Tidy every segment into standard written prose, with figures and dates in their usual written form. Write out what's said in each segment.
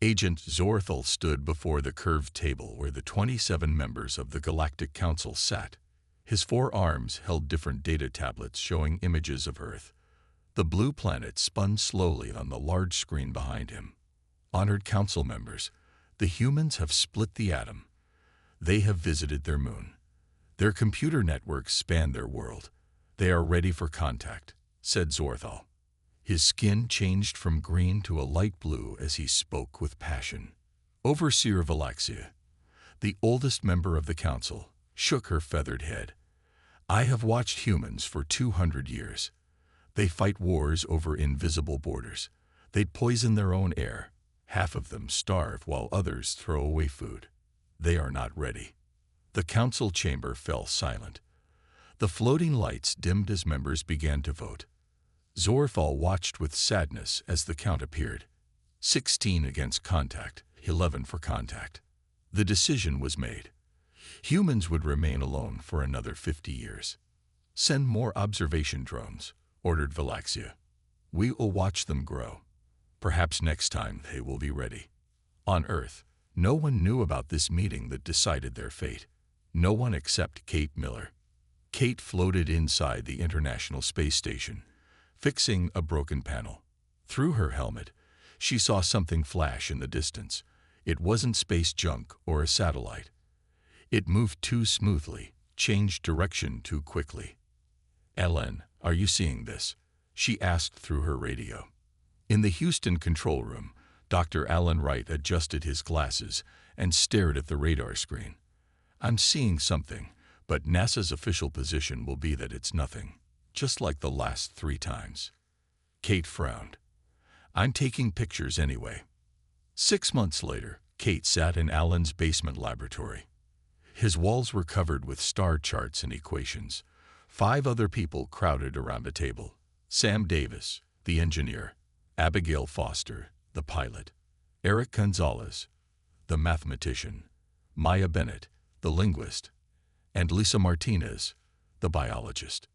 Agent Zorthal stood before the curved table where the 27 members of the Galactic Council sat. His 4 arms held different data tablets showing images of Earth. The blue planet spun slowly on the large screen behind him. Honored Council members, the humans have split the atom. They have visited their moon. Their computer networks span their world. They are ready for contact, said Zorthal. His skin changed from green to a light blue as he spoke with passion. Overseer Valaxia, the oldest member of the council, shook her feathered head. I have watched humans for 200 years. They fight wars over invisible borders. They poison their own air. Half of them starve while others throw away food. They are not ready. The council chamber fell silent. The floating lights dimmed as members began to vote. Zorthal watched with sadness as the count appeared. 16 against contact, 11 for contact. The decision was made. Humans would remain alone for another 50 years. Send more observation drones, ordered Valaxia. We will watch them grow. Perhaps next time they will be ready. On Earth, no one knew about this meeting that decided their fate. No one except Kate Miller. Kate floated inside the International Space Station, fixing a broken panel. Through her helmet, she saw something flash in the distance. It wasn't space junk or a satellite. It moved too smoothly, changed direction too quickly. Ellen, are you seeing this? She asked through her radio. In the Houston control room, Dr. Alan Wright adjusted his glasses and stared at the radar screen. I'm seeing something, but NASA's official position will be that it's nothing, just like the last 3 times. Kate frowned. I'm taking pictures anyway. 6 months later, Kate sat in Alan's basement laboratory. His walls were covered with star charts and equations. 5 other people crowded around a table. Sam Davis, the engineer, Abigail Foster, the pilot, Eric Gonzalez, the mathematician, Maya Bennett, the linguist, and Lisa Martinez, the biologist.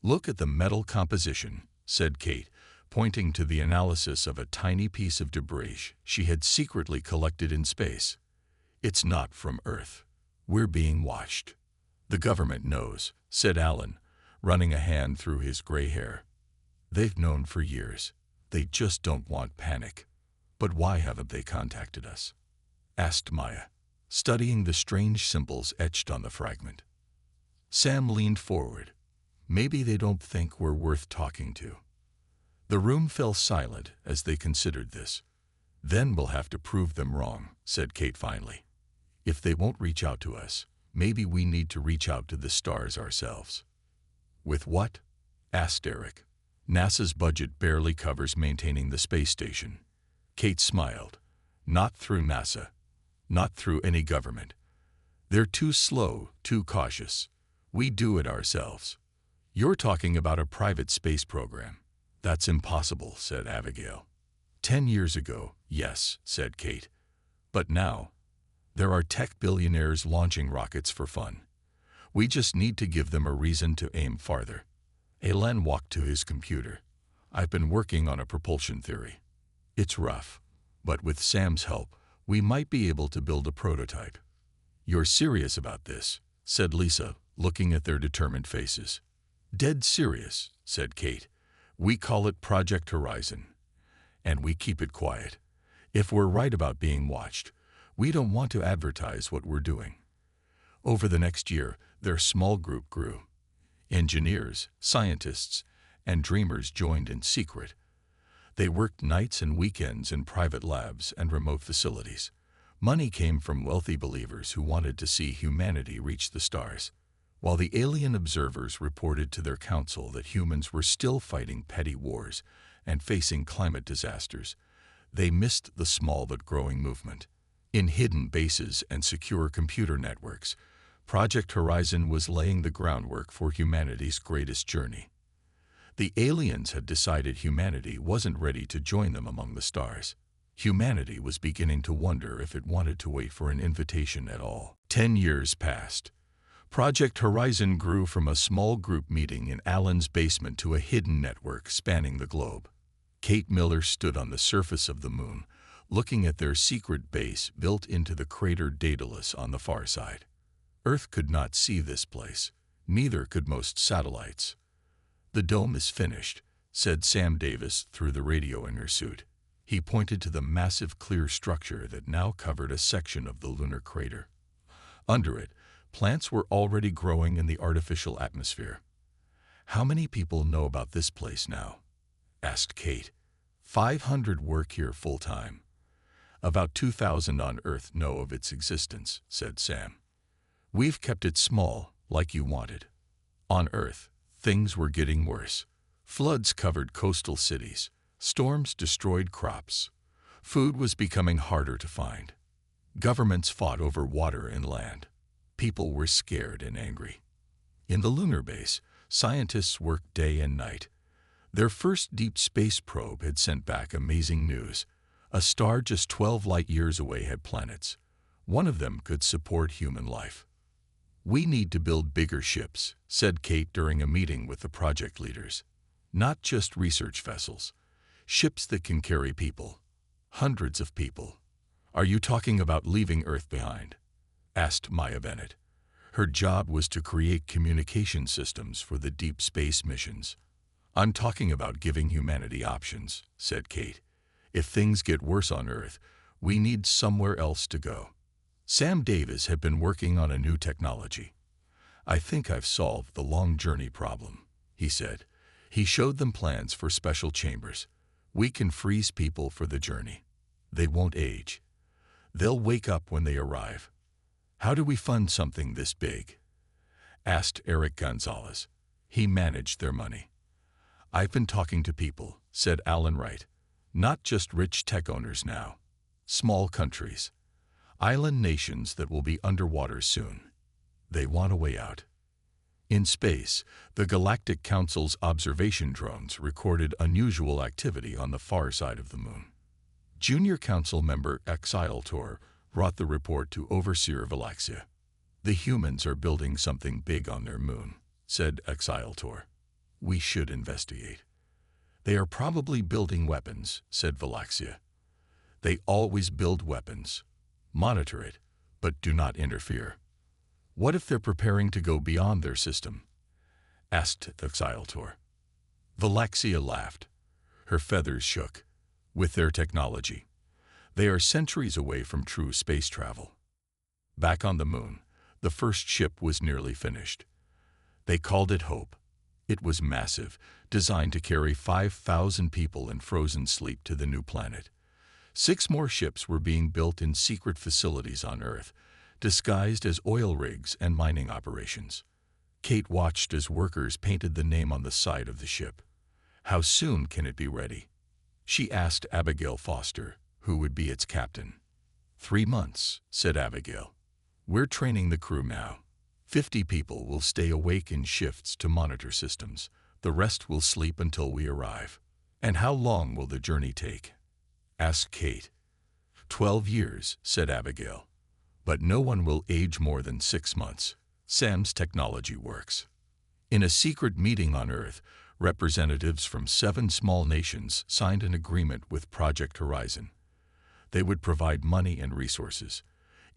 Look at the metal composition, said Kate, pointing to the analysis of a tiny piece of debris she had secretly collected in space. It's not from Earth. We're being watched. The government knows, said Alan, running a hand through his gray hair. They've known for years. They just don't want panic. But why haven't they contacted us? Asked Maya, studying the strange symbols etched on the fragment. Sam leaned forward. Maybe they don't think we're worth talking to. The room fell silent as they considered this. Then we'll have to prove them wrong, said Kate finally. If they won't reach out to us, maybe we need to reach out to the stars ourselves. With what? Asked Eric. NASA's budget barely covers maintaining the space station. Kate smiled. Not through NASA. Not through any government. They're too slow, too cautious. We do it ourselves. You're talking about a private space program. That's impossible, said Abigail. 10 years ago, yes, said Kate. But now, there are tech billionaires launching rockets for fun. We just need to give them a reason to aim farther. Alen walked to his computer. I've been working on a propulsion theory. It's rough, but with Sam's help, we might be able to build a prototype. You're serious about this, said Lisa, looking at their determined faces. Dead serious, said Kate. We call it Project Horizon. And we keep it quiet. If we're right about being watched, we don't want to advertise what we're doing. Over the next year, their small group grew. Engineers, scientists, and dreamers joined in secret. They worked nights and weekends in private labs and remote facilities. Money came from wealthy believers who wanted to see humanity reach the stars, while the alien observers reported to their council that humans were still fighting petty wars and facing climate disasters. They missed the small but growing movement. In hidden bases and secure computer networks, Project Horizon was laying the groundwork for humanity's greatest journey. The aliens had decided humanity wasn't ready to join them among the stars. Humanity was beginning to wonder if it wanted to wait for an invitation at all. 10 years passed. Project Horizon grew from a small group meeting in Alan's basement to a hidden network spanning the globe. Kate Miller stood on the surface of the moon, looking at their secret base built into the crater Daedalus on the far side. Earth could not see this place. Neither could most satellites. "The dome is finished," said Sam Davis through the radio in her suit. He pointed to the massive clear structure that now covered a section of the lunar crater. Under it, plants were already growing in the artificial atmosphere. "How many people know about this place now?" asked Kate. 500 work here full-time. "About 2,000 on Earth know of its existence," said Sam. "We've kept it small, like you wanted." On Earth, things were getting worse. Floods covered coastal cities. Storms destroyed crops. Food was becoming harder to find. Governments fought over water and land. People were scared and angry. In the lunar base, scientists worked day and night. Their first deep space probe had sent back amazing news. A star just 12 light-years away had planets. One of them could support human life. "We need to build bigger ships," said Kate during a meeting with the project leaders. "Not just research vessels. Ships that can carry people. Hundreds of people." "Are you talking about leaving Earth behind?" asked Maya Bennett. Her job was to create communication systems for the deep space missions. "I'm talking about giving humanity options," said Kate. "If things get worse on Earth, we need somewhere else to go." Sam Davis had been working on a new technology. "I think I've solved the long journey problem," he said. He showed them plans for special chambers. "We can freeze people for the journey. They won't age. They'll wake up when they arrive." "How do we fund something this big?" asked Eric Gonzalez. He managed their money. "I've been talking to people," said Alan Wright. "Not just rich tech owners now. Small countries. Island nations that will be underwater soon. They want a way out." In space, the Galactic Council's observation drones recorded unusual activity on the far side of the moon. Junior Council member Exiltor brought the report to Overseer Valaxia. "The humans are building something big on their moon," said Exiltor. "We should investigate." "They are probably building weapons," said Valaxia. "They always build weapons. Monitor it, but do not interfere." "What if they're preparing to go beyond their system?" asked Exiltor. Valaxia laughed. Her feathers shook. "With their technology, they are centuries away from true space travel." Back on the moon, the first ship was nearly finished. They called it Hope. It was massive, designed to carry 5,000 people in frozen sleep to the new planet. 6 more ships were being built in secret facilities on Earth, disguised as oil rigs and mining operations. Kate watched as workers painted the name on the side of the ship. "How soon can it be ready?" she asked Abigail Foster, who would be its captain. 3 months, said Abigail. "We're training the crew now. 50 people will stay awake in shifts to monitor systems. The rest will sleep until we arrive." "And how long will the journey take?" asked Kate. 12 years, said Abigail. "But no one will age more than 6 months. Sam's technology works." In a secret meeting on Earth, representatives from 7 small nations signed an agreement with Project Horizon. They would provide money and resources.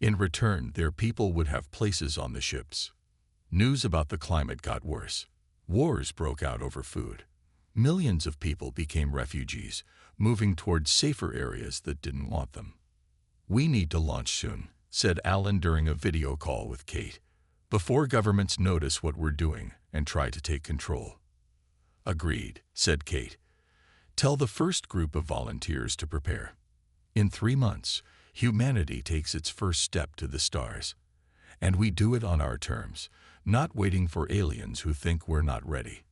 In return, their people would have places on the ships. News about the climate got worse. Wars broke out over food. Millions of people became refugees, moving towards safer areas that didn't want them. "We need to launch soon," said Alan during a video call with Kate, "before governments notice what we're doing and try to take control." "Agreed," said Kate. "Tell the first group of volunteers to prepare. In 3 months, humanity takes its first step to the stars. And we do it on our terms, not waiting for aliens who think we're not ready."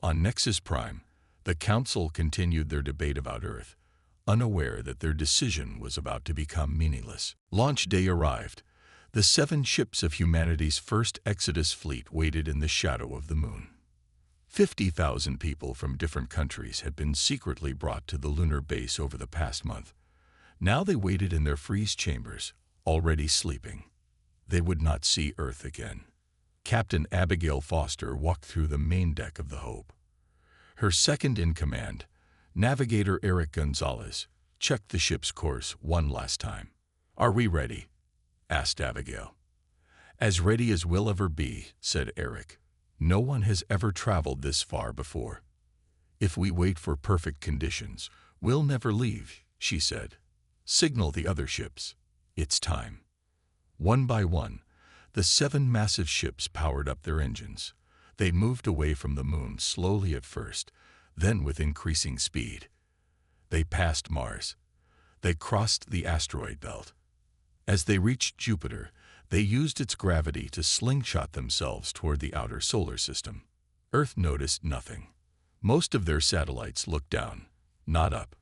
On Nexus Prime, the Council continued their debate about Earth, unaware that their decision was about to become meaningless. Launch day arrived. The 7 ships of humanity's first Exodus fleet waited in the shadow of the moon. 50,000 people from different countries had been secretly brought to the lunar base over the past month. Now they waited in their freeze chambers, already sleeping. They would not see Earth again. Captain Abigail Foster walked through the main deck of the Hope. Her second-in-command, Navigator Eric Gonzalez, checked the ship's course one last time. "Are we ready?" asked Abigail. "As ready as we'll ever be," said Eric. "No one has ever traveled this far before. If we wait for perfect conditions, we'll never leave," she said. "Signal the other ships. It's time." One by one, the 7 massive ships powered up their engines. They moved away from the moon slowly at first, then with increasing speed. They passed Mars. They crossed the asteroid belt. As they reached Jupiter, they used its gravity to slingshot themselves toward the outer solar system. Earth noticed nothing. Most of their satellites looked down, not up.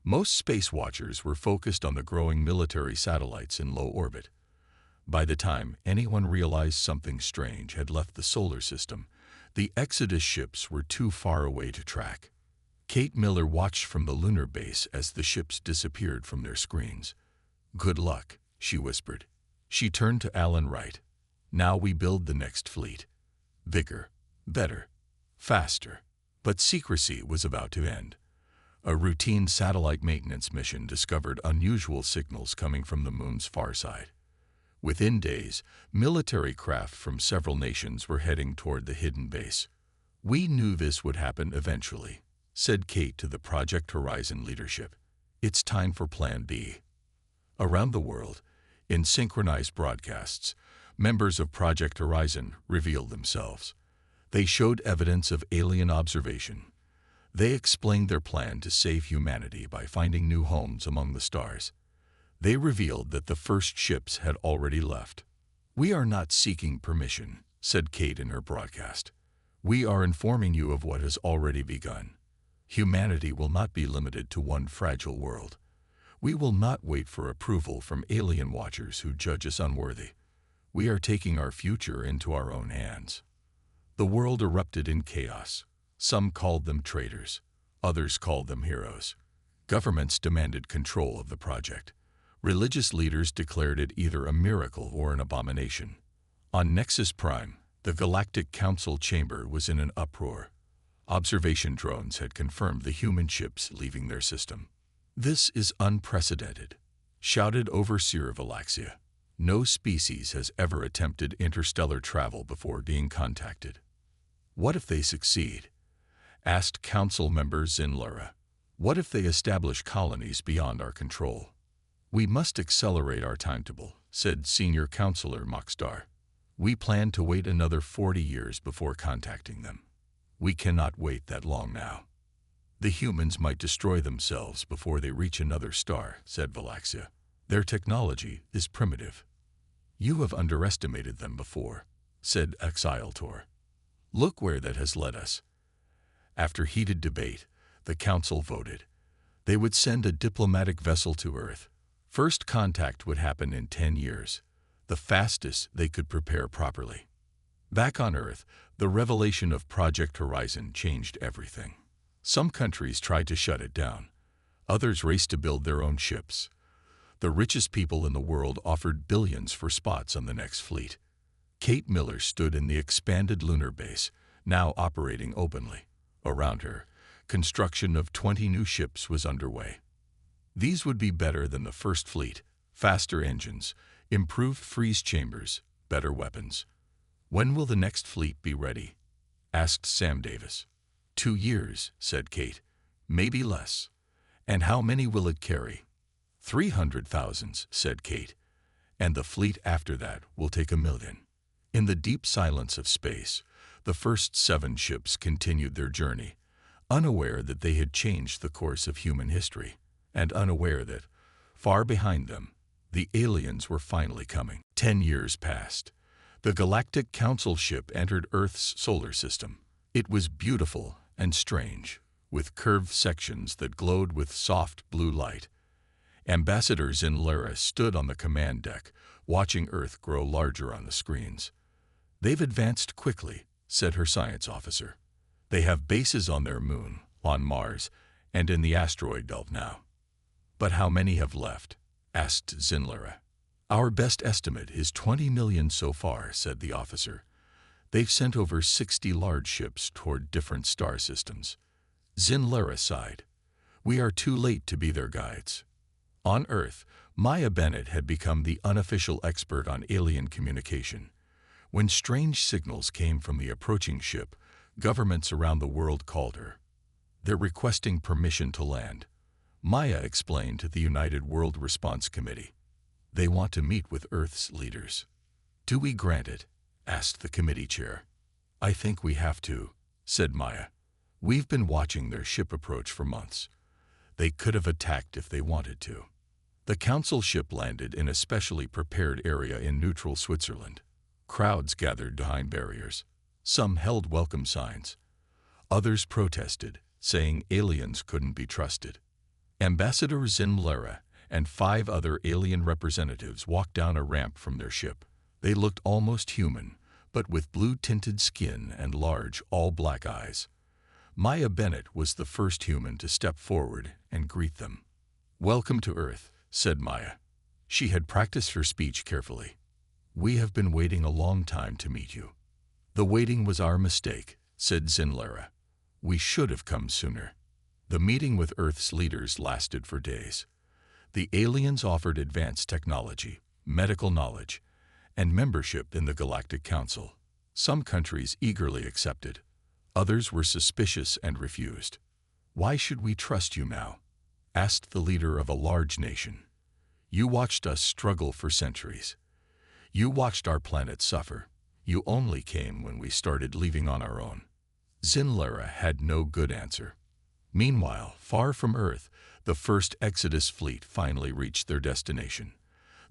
Most space watchers were focused on the growing military satellites in low orbit. By the time anyone realized something strange had left the solar system, the Exodus ships were too far away to track. Kate Miller watched from the lunar base as the ships disappeared from their screens. "Good luck," she whispered. She turned to Alan Wright. "Now we build the next fleet. Bigger, better, faster." But secrecy was about to end. A routine satellite maintenance mission discovered unusual signals coming from the moon's far side. Within days, military craft from several nations were heading toward the hidden base. "We knew this would happen eventually," said Kate to the Project Horizon leadership. "It's time for Plan B." Around the world, in synchronized broadcasts, members of Project Horizon revealed themselves. They showed evidence of alien observation. They explained their plan to save humanity by finding new homes among the stars. They revealed that the first ships had already left. "We are not seeking permission," said Kate in her broadcast. "We are informing you of what has already begun. Humanity will not be limited to one fragile world. We will not wait for approval from alien watchers who judge us unworthy. We are taking our future into our own hands." The world erupted in chaos. Some called them traitors. Others called them heroes. Governments demanded control of the project. Religious leaders declared it either a miracle or an abomination. On Nexus Prime, the Galactic Council chamber was in an uproar. Observation drones had confirmed the human ships leaving their system. "This is unprecedented," shouted Overseer Valaxia. "No species has ever attempted interstellar travel before being contacted." "What if they succeed?" asked Council member Zinlara. "What if they establish colonies beyond our control?" "We must accelerate our timetable," said Senior Counselor Moxdar. "We plan to wait another 40 years before contacting them. We cannot wait that long now." "The humans might destroy themselves before they reach another star," said Valaxia. "Their technology is primitive." "You have underestimated them before," said Exiltor. "Look where that has led us." After heated debate, the Council voted. They would send a diplomatic vessel to Earth. First contact would happen in 10 years, the fastest they could prepare properly. Back on Earth, the revelation of Project Horizon changed everything. Some countries tried to shut it down. Others raced to build their own ships. The richest people in the world offered billions for spots on the next fleet. Kate Miller stood in the expanded lunar base, now operating openly. Around her, construction of 20 new ships was underway. These would be better than the first fleet: faster engines, improved freeze chambers, better weapons. "When will the next fleet be ready?" asked Sam Davis. 2 years, said Kate. "Maybe less." "And how many will it carry?" 300,000, said Kate. "And the fleet after that will take 1 million. In the deep silence of space, the first 7 ships continued their journey, unaware that they had changed the course of human history, and unaware that, far behind them, the aliens were finally coming. 10 years passed. The Galactic Council ship entered Earth's solar system. It was beautiful and strange, with curved sections that glowed with soft blue light. Ambassador Zinlara stood on the command deck, watching Earth grow larger on the screens. "They've advanced quickly," said her science officer. "They have bases on their moon, on Mars, and in the asteroid belt now." "But how many have left?" asked Zinlara. "Our best estimate is 20 million so far," said the officer. "They've sent over 60 large ships toward different star systems." Zinlara sighed. We are too late to be their guides. On Earth, Maya Bennett had become the unofficial expert on alien communication. When strange signals came from the approaching ship, governments around the world called her. They're requesting permission to land. Maya explained to the United World Response Committee. They want to meet with Earth's leaders. Do we grant it? Asked the committee chair. I think we have to, said Maya. We've been watching their ship approach for months. They could have attacked if they wanted to. The council ship landed in a specially prepared area in neutral Switzerland. Crowds gathered behind barriers. Some held welcome signs. Others protested, saying aliens couldn't be trusted. Ambassador Zinlera and 5 other alien representatives walked down a ramp from their ship. They looked almost human, but with blue-tinted skin and large, all-black eyes. Maya Bennett was the first human to step forward and greet them. Welcome to Earth, said Maya. She had practiced her speech carefully. We have been waiting a long time to meet you. The waiting was our mistake, said Zinlera. We should have come sooner. The meeting with Earth's leaders lasted for days. The aliens offered advanced technology, medical knowledge, and membership in the Galactic Council. Some countries eagerly accepted. Others were suspicious and refused. Why should we trust you now? Asked the leader of a large nation. You watched us struggle for centuries. You watched our planet suffer. You only came when we started leaving on our own. Zinlera had no good answer. Meanwhile, far from Earth, the first Exodus fleet finally reached their destination.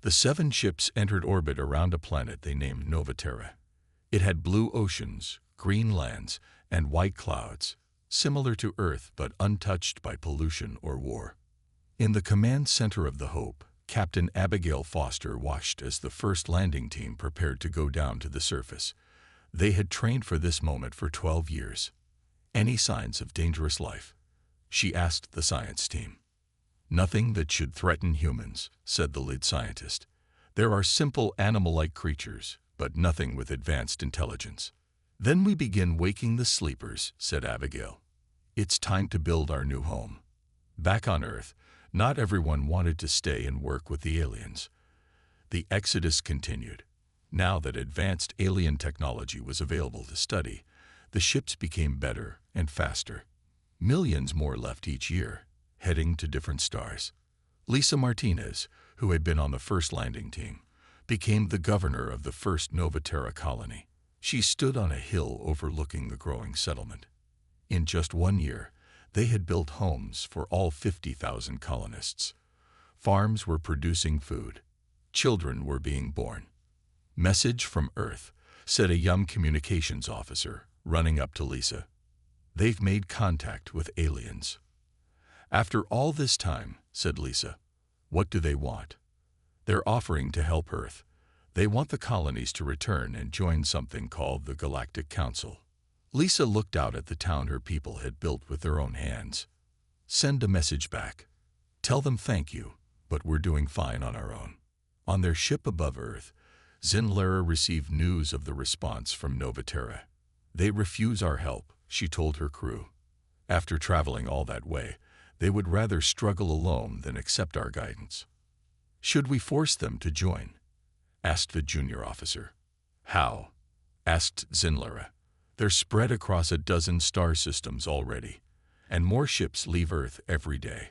The 7 ships entered orbit around a planet they named Novaterra. It had blue oceans, green lands, and white clouds, similar to Earth but untouched by pollution or war. In the command center of the Hope, Captain Abigail Foster watched as the first landing team prepared to go down to the surface. They had trained for this moment for 12 years. Any signs of dangerous life? She asked the science team. Nothing that should threaten humans, said the lead scientist. There are simple animal-like creatures, but nothing with advanced intelligence. Then we begin waking the sleepers, said Abigail. It's time to build our new home. Back on Earth, not everyone wanted to stay and work with the aliens. The exodus continued. Now that advanced alien technology was available to study, the ships became better and faster. Millions more left each year, heading to different stars. Lisa Martinez, who had been on the first landing team, became the governor of the first Novaterra colony. She stood on a hill overlooking the growing settlement. In just 1 year, they had built homes for all 50,000 colonists. Farms were producing food. Children were being born. Message from Earth, said a young communications officer, running up to Lisa. They've made contact with aliens. After all this time, said Lisa, what do they want? They're offering to help Earth. They want the colonies to return and join something called the Galactic Council. Lisa looked out at the town her people had built with their own hands. Send a message back. Tell them thank you, but we're doing fine on our own. On their ship above Earth, Zinlera received news of the response from Novaterra. They refuse our help, she told her crew. After traveling all that way, they would rather struggle alone than accept our guidance. Should we force them to join? Asked the junior officer. How? Asked Zinlera. They're spread across a dozen star systems already, and more ships leave Earth every day.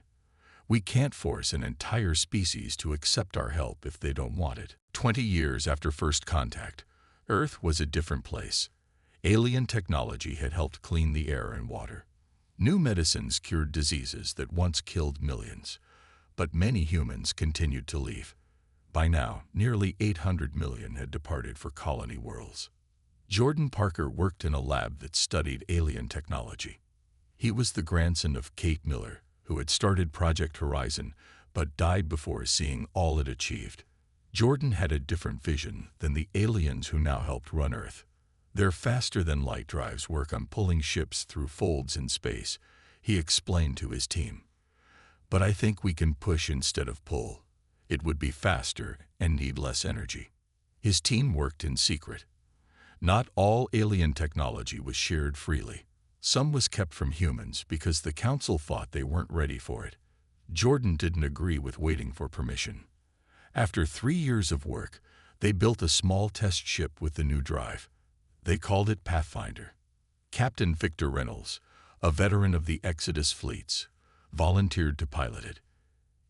We can't force an entire species to accept our help if they don't want it. 20 years after first contact, Earth was a different place. Alien technology had helped clean the air and water. New medicines cured diseases that once killed millions, but many humans continued to leave. By now, nearly 800 million had departed for colony worlds. Jordan Parker worked in a lab that studied alien technology. He was the grandson of Kate Miller, who had started Project Horizon but died before seeing all it achieved. Jordan had a different vision than the aliens who now helped run Earth. Their faster-than-light drives work on pulling ships through folds in space, he explained to his team. But I think we can push instead of pull. It would be faster and need less energy. His team worked in secret. Not all alien technology was shared freely. Some was kept from humans because the council thought they weren't ready for it. Jordan didn't agree with waiting for permission. After 3 years of work, they built a small test ship with the new drive. They called it Pathfinder. Captain Victor Reynolds, a veteran of the Exodus fleets, volunteered to pilot it.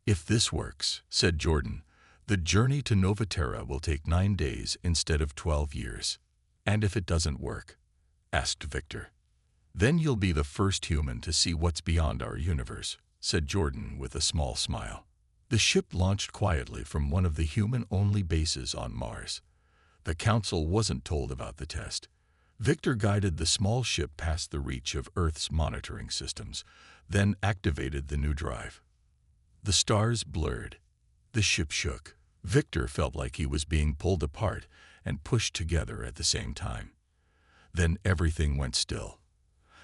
"If this works," said Jordan, "the journey to Nova Terra will take 9 days instead of 12 years. "And if it doesn't work?" asked Victor. "Then you'll be the first human to see what's beyond our universe," said Jordan with a small smile. The ship launched quietly from one of the human-only bases on Mars. The council wasn't told about the test. Victor guided the small ship past the reach of Earth's monitoring systems, then activated the new drive. The stars blurred. The ship shook. Victor felt like he was being pulled apart and pushed together at the same time. Then everything went still.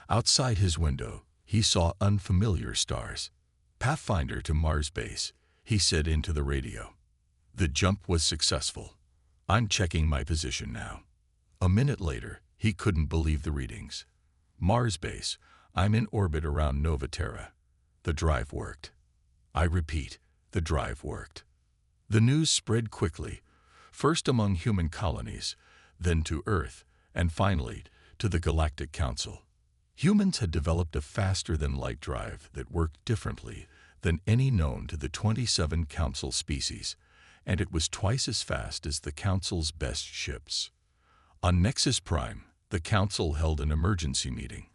Outside his window, he saw unfamiliar stars. "Pathfinder to Mars base," he said into the radio. "The jump was successful. I'm checking my position now." A minute later, he couldn't believe the readings. "Mars base, I'm in orbit around Nova Terra. The drive worked." I repeat, the drive worked. The news spread quickly, first among human colonies, then to Earth, and finally to the Galactic Council. Humans had developed a faster-than-light drive that worked differently than any known to the 27 Council species, and it was twice as fast as the Council's best ships. On Nexus Prime, the Council held an emergency meeting.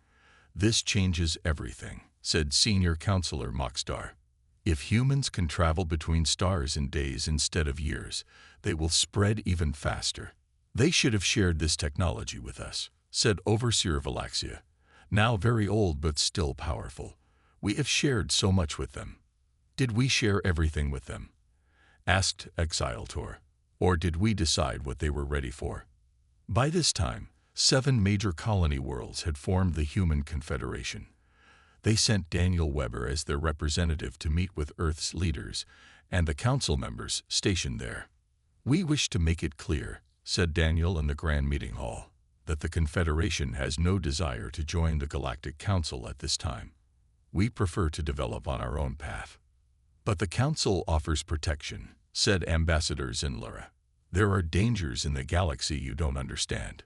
"This changes everything," said Senior Counselor Mockstar. "If humans can travel between stars in days instead of years, they will spread even faster." "They should have shared this technology with us," said Overseer Valaxia, now very old but still powerful. "We have shared so much with them." "Did we share everything with them?" asked Exiltor. "Or did we decide what they were ready for?" By this time, 7 major colony worlds had formed the Human Confederation. They sent Daniel Weber as their representative to meet with Earth's leaders and the council members stationed there. "We wish to make it clear," said Daniel in the Grand Meeting Hall, "that the Confederation has no desire to join the Galactic Council at this time. We prefer to develop on our own path." "But the Council offers protection," said Ambassador Zinlura. "There are dangers in the galaxy you don't understand."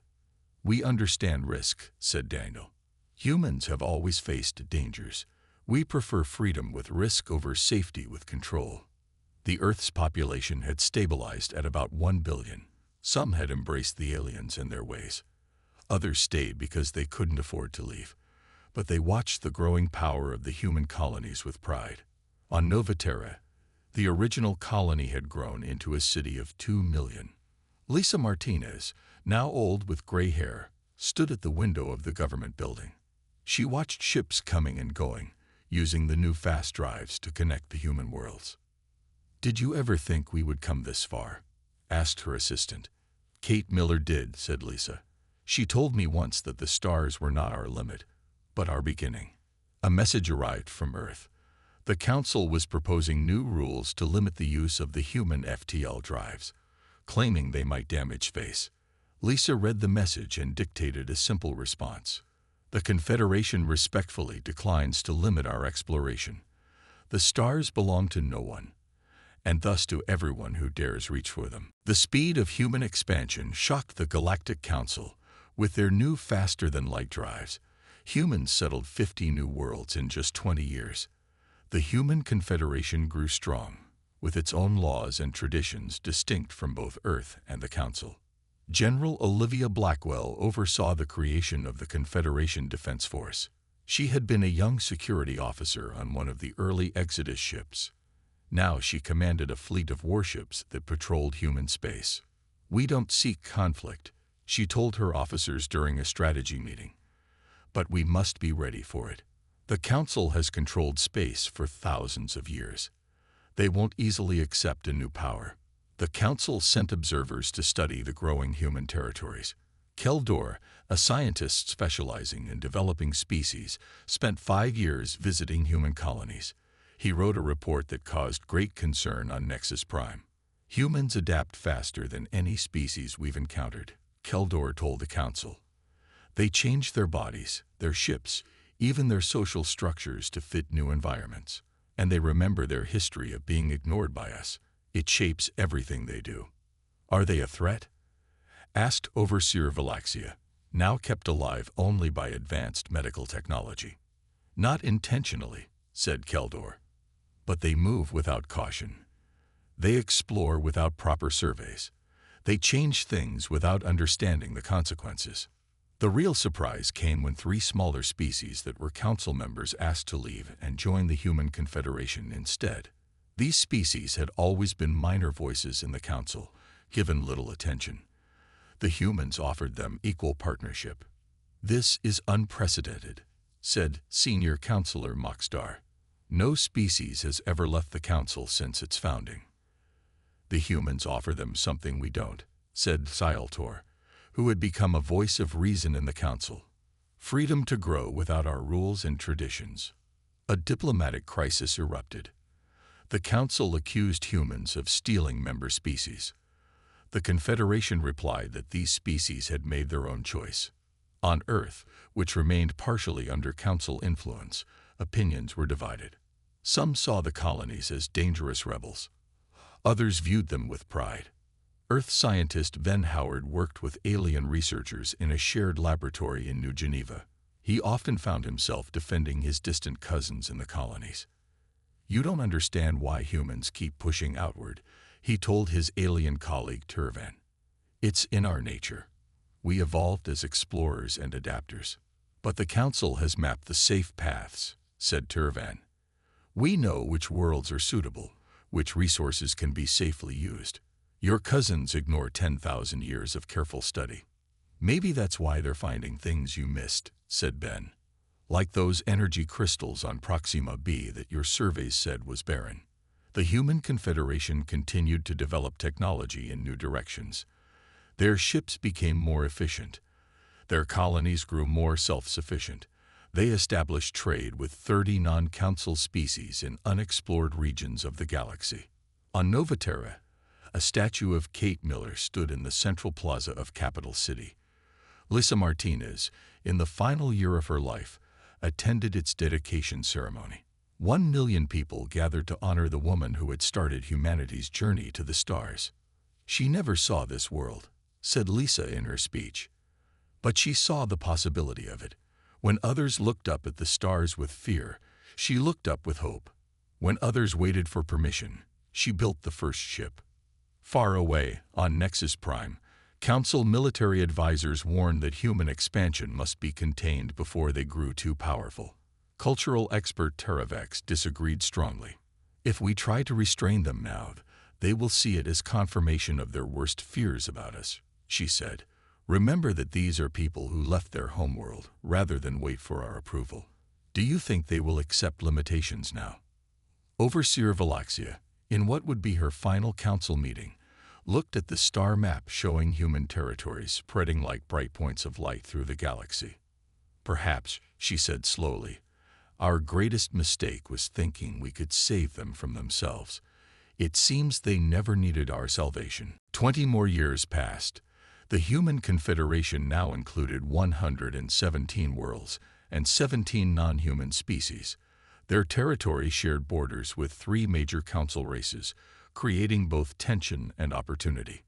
"We understand risk," said Daniel. "Humans have always faced dangers. We prefer freedom with risk over safety with control." The Earth's population had stabilized at about 1 billion. Some had embraced the aliens and their ways. Others stayed because they couldn't afford to leave. But they watched the growing power of the human colonies with pride. On Nova Terra, the original colony had grown into a city of 2 million. Lisa Martinez, now old with gray hair, stood at the window of the government building. She watched ships coming and going, using the new fast drives to connect the human worlds. "Did you ever think we would come this far?" asked her assistant. "Kate Miller did," said Lisa. "She told me once that the stars were not our limit, but our beginning." A message arrived from Earth. The Council was proposing new rules to limit the use of the human FTL drives, claiming they might damage space. Lisa read the message and dictated a simple response. "The Confederation respectfully declines to limit our exploration. The stars belong to no one, and thus to everyone who dares reach for them." The speed of human expansion shocked the Galactic Council. With their new faster-than-light drives, humans settled 50 new worlds in just 20 years. The Human Confederation grew strong, with its own laws and traditions distinct from both Earth and the Council. General Olivia Blackwell oversaw the creation of the Confederation Defense Force. She had been a young security officer on one of the early Exodus ships. Now she commanded a fleet of warships that patrolled human space. "We don't seek conflict," she told her officers during a strategy meeting. "But we must be ready for it. The Council has controlled space for thousands of years. They won't easily accept a new power." The Council sent observers to study the growing human territories. Keldor, a scientist specializing in developing species, spent 5 years visiting human colonies. He wrote a report that caused great concern on Nexus Prime. "Humans adapt faster than any species we've encountered," Keldor told the Council. They changed their bodies, their ships, even their social structures to fit new environments. And they remember their history of being ignored by us. It shapes everything they do. Are they a threat? Asked Overseer Valaxia, now kept alive only by advanced medical technology. Not intentionally, said Keldor. But they move without caution. They explore without proper surveys. They change things without understanding the consequences. The real surprise came when 3 smaller species that were council members asked to leave and join the Human Confederation instead. These species had always been minor voices in the council, given little attention. The humans offered them equal partnership. This is unprecedented, said Senior Counselor Moxdar. No species has ever left the council since its founding. The humans offer them something we don't, said Siltor, who had become a voice of reason in the council. Freedom to grow without our rules and traditions. A diplomatic crisis erupted. The council accused humans of stealing member species. The Confederation replied that these species had made their own choice. On Earth, which remained partially under council influence, opinions were divided. Some saw the colonies as dangerous rebels. Others viewed them with pride. Earth scientist Ven Howard worked with alien researchers in a shared laboratory in New Geneva. He often found himself defending his distant cousins in the colonies. You don't understand why humans keep pushing outward, he told his alien colleague Turvan. It's in our nature. We evolved as explorers and adapters. But the Council has mapped the safe paths, said Turvan. We know which worlds are suitable, which resources can be safely used. Your cousins ignore 10,000 years of careful study. Maybe that's why they're finding things you missed, said Ben. Like those energy crystals on Proxima b that your surveys said was barren. The Human Confederation continued to develop technology in new directions. Their ships became more efficient. Their colonies grew more self-sufficient. They established trade with 30 non-council species in unexplored regions of the galaxy. On Novaterra, a statue of Kate Miller stood in the central plaza of Capital City. Lisa Martinez, in the final year of her life, attended its dedication ceremony. 1 million people gathered to honor the woman who had started humanity's journey to the stars. She never saw this world, said Lisa in her speech. But she saw the possibility of it. When others looked up at the stars with fear, she looked up with hope. When others waited for permission, she built the first ship. Far away, on Nexus Prime, Council military advisors warned that human expansion must be contained before they grew too powerful. Cultural expert Teravex disagreed strongly. If we try to restrain them now, they will see it as confirmation of their worst fears about us, she said. Remember that these are people who left their homeworld rather than wait for our approval. Do you think they will accept limitations now? Overseer Valaxia, in what would be her final council meeting, looked at the star map showing human territories spreading like bright points of light through the galaxy. Perhaps, she said slowly, our greatest mistake was thinking we could save them from themselves. It seems they never needed our salvation. 20 more years passed. The Human Confederation now included 117 worlds and 17 non-human species. Their territory shared borders with 3 major council races, creating both tension and opportunity.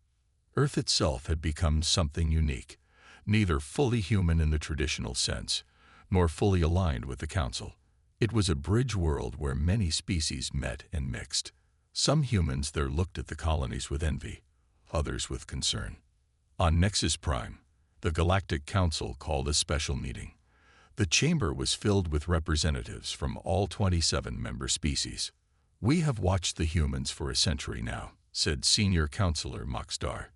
Earth itself had become something unique, neither fully human in the traditional sense, nor fully aligned with the council. It was a bridge world where many species met and mixed. Some humans there looked at the colonies with envy, others with concern. On Nexus Prime, the Galactic Council called a special meeting. The chamber was filled with representatives from all 27 member species. We have watched the humans for a century now, said Senior Counselor Moxdar.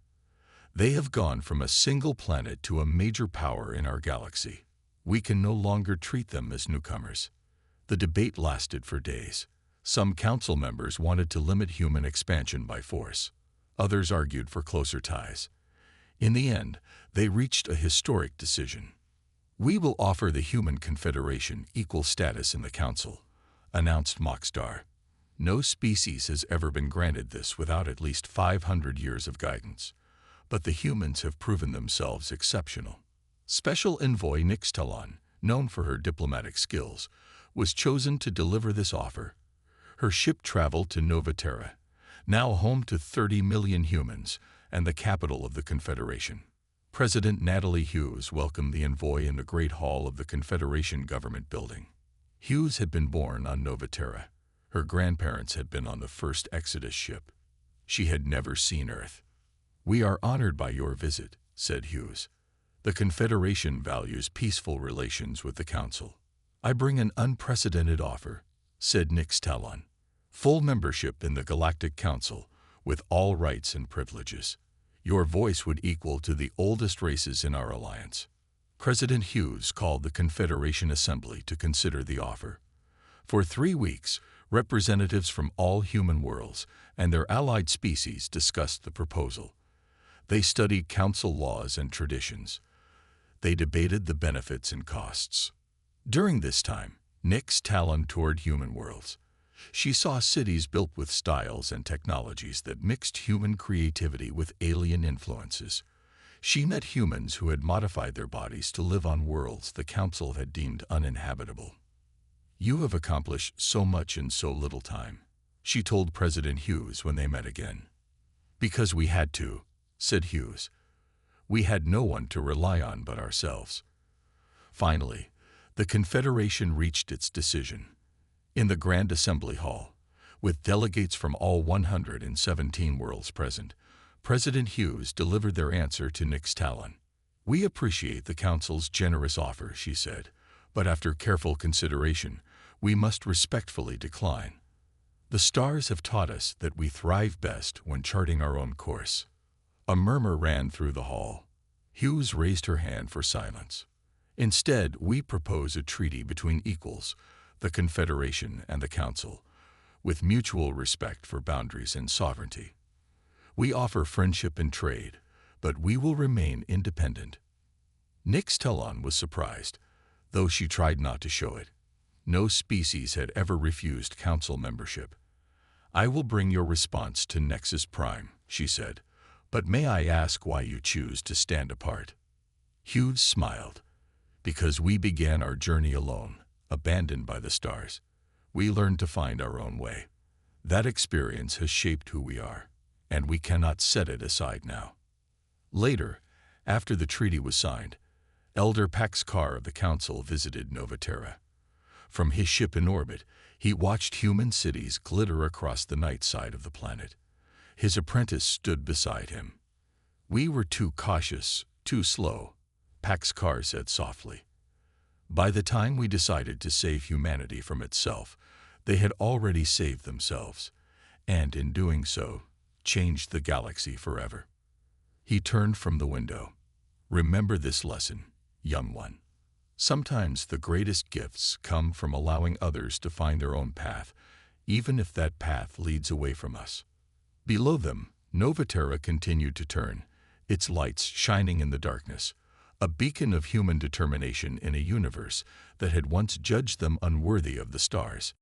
They have gone from a single planet to a major power in our galaxy. We can no longer treat them as newcomers. The debate lasted for days. Some council members wanted to limit human expansion by force. Others argued for closer ties. In the end, they reached a historic decision. We will offer the Human Confederation equal status in the Council, announced Moxdar. No species has ever been granted this without at least 500 years of guidance, but the humans have proven themselves exceptional. Special Envoy Nix Talon, known for her diplomatic skills, was chosen to deliver this offer. Her ship traveled to Nova Terra, now home to 30 million humans and the capital of the Confederation. President Natalie Hughes welcomed the envoy in the Great Hall of the Confederation Government Building. Hughes had been born on Nova Terra. Her grandparents had been on the first Exodus ship. She had never seen Earth. "We are honored by your visit," said Hughes. "The Confederation values peaceful relations with the Council." "I bring an unprecedented offer," said Nix Talon. "Full membership in the Galactic Council, with all rights and privileges. Your voice would equal to the oldest races in our alliance." President Hughes called the Confederation Assembly to consider the offer. For 3 weeks, representatives from all human worlds and their allied species discussed the proposal. They studied Council laws and traditions. They debated the benefits and costs. During this time, Nix Talon toured human worlds. She saw cities built with styles and technologies that mixed human creativity with alien influences. She met humans who had modified their bodies to live on worlds the Council had deemed uninhabitable. "You have accomplished so much in so little time," she told President Hughes when they met again. "Because we had to," said Hughes. "We had no one to rely on but ourselves." Finally, the Confederation reached its decision. In the Grand Assembly Hall, with delegates from all 117 worlds present, President Hughes delivered their answer to Nix Talon. "We appreciate the Council's generous offer," she said, "but after careful consideration, we must respectfully decline. The stars have taught us that we thrive best when charting our own course." A murmur ran through the hall. Hughes raised her hand for silence. "Instead, we propose a treaty between equals, the Confederation and the Council, with mutual respect for boundaries and sovereignty. We offer friendship and trade, but we will remain independent." Nix Talon was surprised, though she tried not to show it. No species had ever refused Council membership. "I will bring your response to Nexus Prime," she said, "but may I ask why you choose to stand apart?" Hughes smiled. "Because we began our journey alone, abandoned by the stars. We learned to find our own way. That experience has shaped who we are, and we cannot set it aside now." Later, after the treaty was signed, Elder Pax Carr of the Council visited Nova Terra. From his ship in orbit, he watched human cities glitter across the night side of the planet. His apprentice stood beside him. "We were too cautious, too slow," Pax Carr said softly. "By the time we decided to save humanity from itself, they had already saved themselves, and in doing so, changed the galaxy forever." He turned from the window. "Remember this lesson, young one. Sometimes the greatest gifts come from allowing others to find their own path, even if that path leads away from us." Below them, Nova Terra continued to turn, its lights shining in the darkness, a beacon of human determination in a universe that had once judged them unworthy of the stars.